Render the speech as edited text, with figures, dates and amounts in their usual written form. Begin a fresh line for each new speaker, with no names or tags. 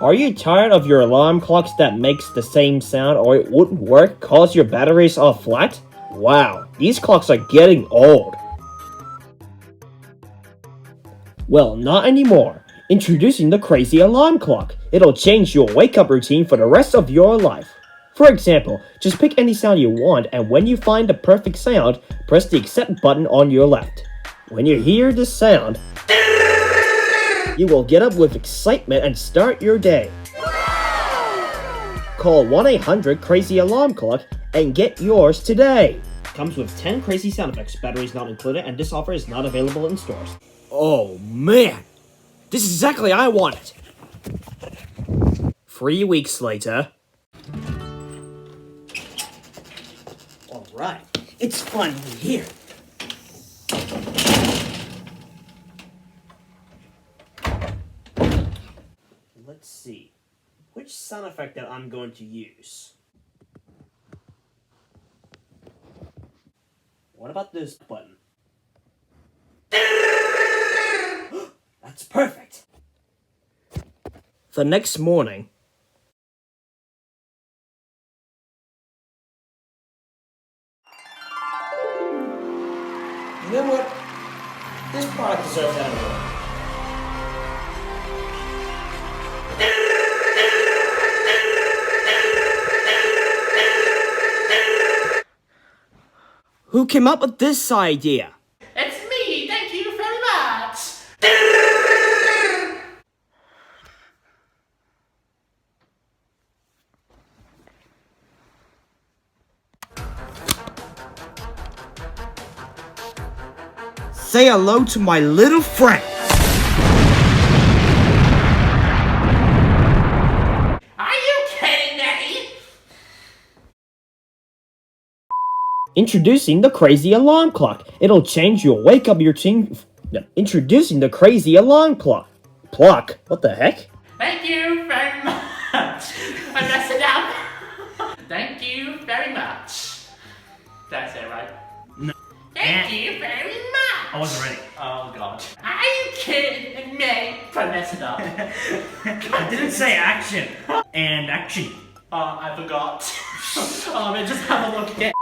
Are you tired of your alarm clocks that makes the same sound or it wouldn't work cause your batteries are flat? Wow, these clocks are getting old. Well, not anymore. Introducing the crazy alarm clock. It'll change your wake-up routine for the rest of your life. For example, just pick any sound you want and when you find the perfect sound, press the accept button on your left. When you hear this sound, you will get up with excitement and start your day. Call 1-800-CRAZY-ALARM-CLOCK and get yours today. Comes with 10 crazy sound effects, batteries not included, and this offer is not available in stores. Oh man, this is exactly what I wanted. 3 weeks later. Alright, it's finally here. Let's see, which sound effect that I'm going to use? What about this button? That's perfect! The next morning. You know what? This product deserves that award. Who came up with this idea?
It's me, thank you very much!
Say hello to my little friend.
Are you kidding me?
Introducing the crazy alarm clock. It'll change your wake-up routine. No, introducing the crazy alarm clock. Clock? What the heck?
Thank you very much! I messed it up! Thank you very much. That's it, right?
No.
Thank you very much!
I wasn't ready.
Oh god. Are you kidding me? I messed it up.
I didn't say action. And action.
I forgot. Just have a look again.